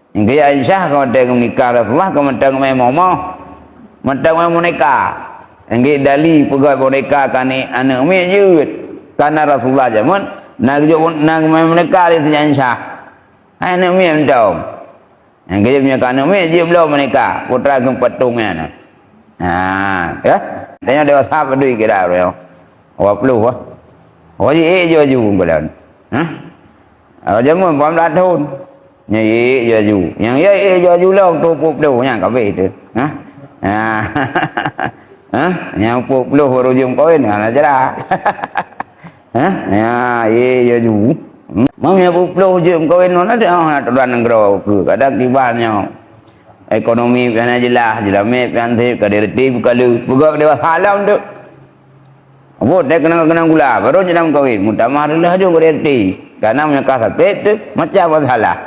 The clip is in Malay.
Nggih Aisyah kau tengok nikah Rasulullah kau mentang memang nikah. Nggih dali pegawai boneka kani anak umi je. Karena Rasulullah zaman nak nikah dia tanya Aisyah. Anak umi mentang. Nggih punya kana umi je belum menikah. Putra gempetungnya nah. Ya. Tanya dewasa apa duit kira bro. 20 ah. Oh je je bulan. Jangan pam tahun. Nya ju. Yang ju lah tu pup tu nya ka be tu. Yang pup lu baru jum koin lah jera. Ya ju. Mamnya pup lu jum koin mana dah tuan negara ke kadang tibannya. Ekonomi pian jelas me pian the ka dirti bukalu. Pegak dewa salam tu. Apa dah kena gula baru jenam kawin. Mutamah lah jo dirti. Karena punya kasat tu macam masalah.